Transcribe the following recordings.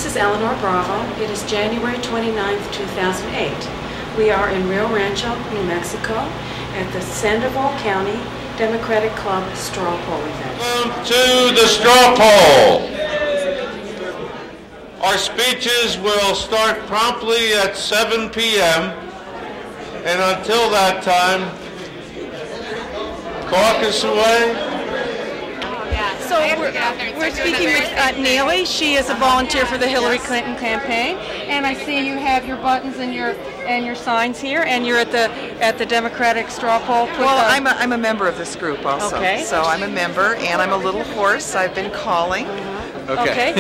is Eleanor Bravo. It is January 29th, 2008. We are in Rio Rancho, New Mexico at the Sandoval County Democratic Club Straw Poll event. Welcome to the straw poll. Our speeches will start promptly at 7 p.m. and until that time, caucus away. So we're speaking with Neely. She is a volunteer for the Hillary Clinton campaign, and I see you have your buttons and your signs here, and you're at the Democratic straw poll. Well, I'm a member of this group also. Okay. So I'm a member, and I'm a little hoarse. I've been calling. Okay.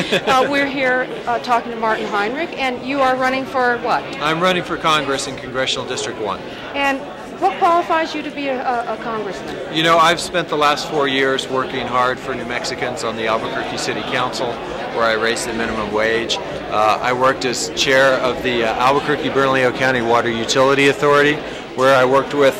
We're here talking to Martin Heinrich, and you are running for what? I'm running for Congress in Congressional District 1. And what qualifies you to be a congressman? You know, I've spent the last 4 years working hard for New Mexicans on the Albuquerque City Council, where I raised the minimum wage. I worked as chair of the Albuquerque-Bernalillo County Water Utility Authority, where I worked with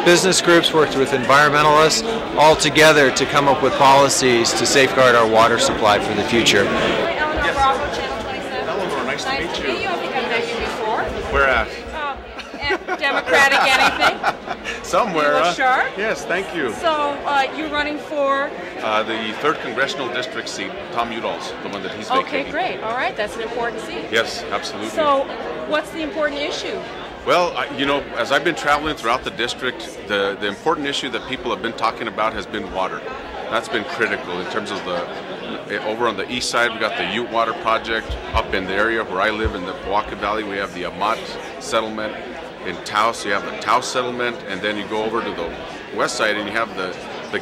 business groups, worked with environmentalists, all together to come up with policies to safeguard our water supply for the future. Eleanor Bravo, Channel 27. Eleanor, nice to meet you. I think I've met you before. Where at? Democratic anything? Somewhere. You look sharp. Yes, thank you. So you're running for? The 3rd Congressional District seat, Tom Udall's, the one that he's vacating. Okay, great. All right, that's an important seat. Yes, absolutely. So what's the important issue? Well, you know, as I've been traveling throughout the district, the important issue that people have been talking about has been water. That's been critical in terms of over on the east side, we got the Ute Water Project. Up in the area where I live in the Poaka Valley, we have the Amat settlement. In Taos, you have the Taos settlement, and then you go over to the west side and you have the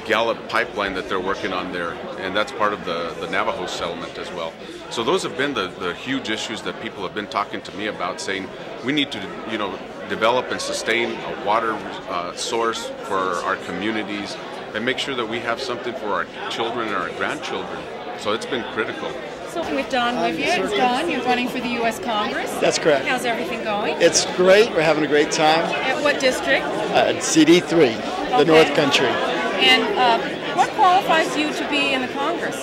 Gallup pipeline that they're working on there, and that's part of the Navajo settlement as well. So those have been the huge issues that people have been talking to me about, saying we need to, you know, develop and sustain a water source for our communities and make sure that we have something for our children and our grandchildren. So it's been critical. So with Don with you. It's Don. You're running for the U.S. Congress. That's correct. How's everything going? It's great. We're having a great time. At what district? CD3, the North Country. And what qualifies you to be in the Congress?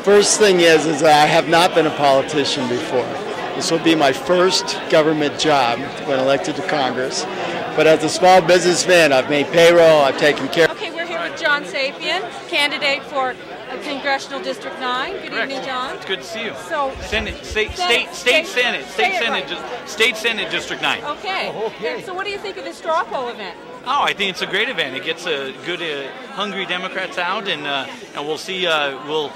First thing is I have not been a politician before. This will be my first government job when elected to Congress. But as a small businessman, I've made payroll, I've taken care. Okay, we're here with John Sapien, candidate for Congressional District 9. Good evening, John. It's good to see you. So, State Senate District 9. Okay. And so what do you think of this straw poll event? Oh, I think it's a great event. It gets good, hungry Democrats out, and we'll see. We'll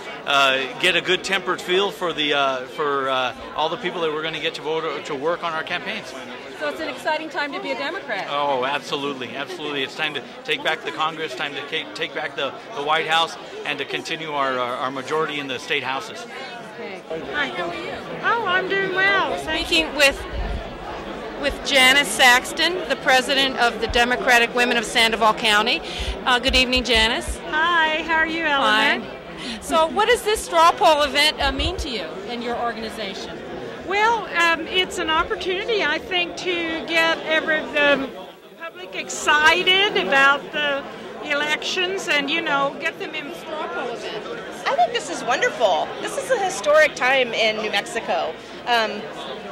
get a good tempered feel for all the people that we're going to get to vote to work on our campaigns. So it's an exciting time to be a Democrat. Oh, absolutely, absolutely. It's time to take back the Congress, time to take back the White House, and to continue our majority in the state houses. Okay. Hi, how are you? Oh, I'm doing well. Speaking with Janice Saxton, the president of the Democratic Women of Sandoval County. Good evening, Janice. Hi, how are you, Eleanor? Fine. So what does this straw poll event mean to you and your organization? Well, it's an opportunity, I think, to get the public excited about the elections and, you know, get them in the straw poll event. I think this is wonderful. This is a historic time in New Mexico,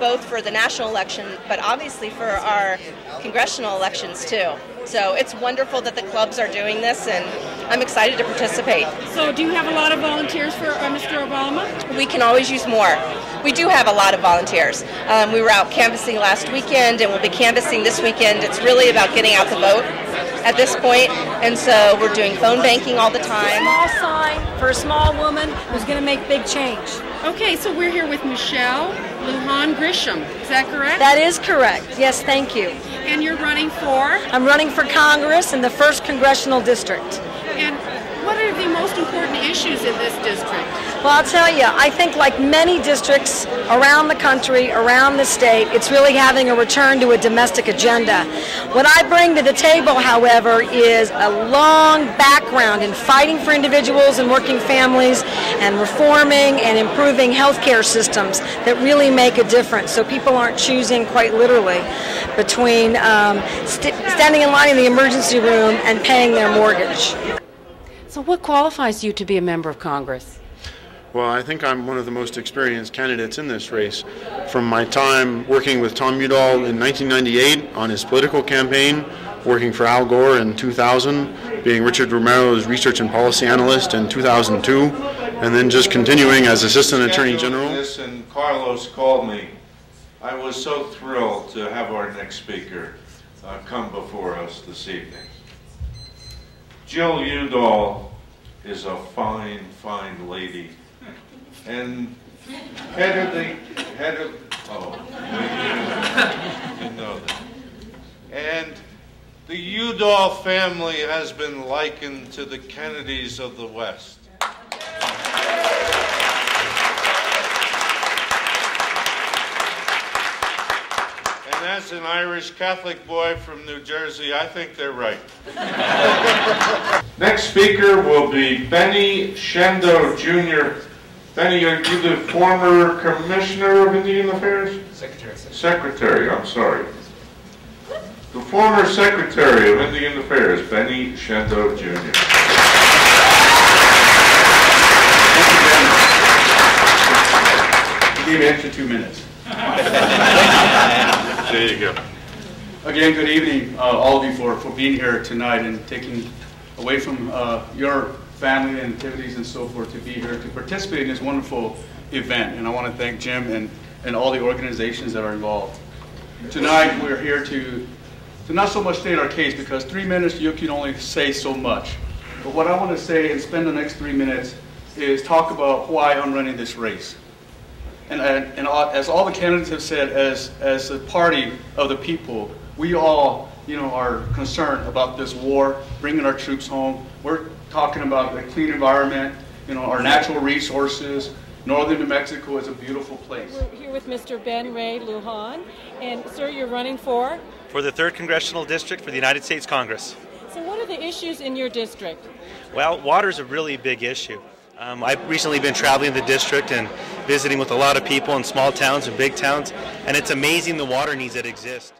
both for the national election, but obviously for our congressional elections too. So it's wonderful that the clubs are doing this, and I'm excited to participate. So do you have a lot of volunteers for Mr. Obama? We can always use more. We do have a lot of volunteers. We were out canvassing last weekend, and we'll be canvassing this weekend. It's really about getting out the vote at this point, and so we're doing phone banking all the time. Small sign for a small woman who's going to make big change. Okay, so we're here with Michelle Lujan Grisham. Is that correct? That is correct. Yes, thank you. And you're running for? I'm running for Congress in the 1st Congressional District. And what are the most important issues in this district? Well, I'll tell you, I think like many districts around the country, around the state, it's really having a return to a domestic agenda. What I bring to the table, however, is a long background in fighting for individuals and working families and reforming and improving healthcare systems that really make a difference. So people aren't choosing quite literally between standing in line in the emergency room and paying their mortgage. So what qualifies you to be a member of Congress? Well, I think I'm one of the most experienced candidates in this race. From my time working with Tom Udall in 1998 on his political campaign, working for Al Gore in 2000, being Richard Romero's research and policy analyst in 2002, and then just continuing as Assistant Attorney General. And Carlos called me. I was so thrilled to have our next speaker come before us this evening. Jill Udall is a fine, fine lady, and you know that. And the Udall family has been likened to the Kennedys of the West. And as an Irish Catholic boy from New Jersey, I think they're right. Next speaker will be Benny Shendo Jr. Benny, are you the former Commissioner of Indian Affairs? Secretary. Secretary, I'm sorry. The former Secretary of Indian Affairs, Benny Shendo Jr. You gave me an extra 2 minutes. There you go. Again, good evening, all of you, for being here tonight and taking away from your family and activities and so forth to be here to participate in this wonderful event. And I want to thank Jim and all the organizations that are involved. Tonight, we're here to not so much state our case, because 3 minutes you can only say so much. But what I want to say and spend the next 3 minutes is talk about why I'm running this race. And as all the candidates have said, as a party of the people, we all, are concerned about this war, bringing our troops home. We're talking about a clean environment, our natural resources. Northern New Mexico is a beautiful place. We're here with Mr. Ben Ray Lujan, and sir, you're running for? For the 3rd Congressional District for the United States Congress. So what are the issues in your district? Well, water is a really big issue. I've recently been traveling the district and visiting with a lot of people in small towns and big towns, and it's amazing the water needs that exist.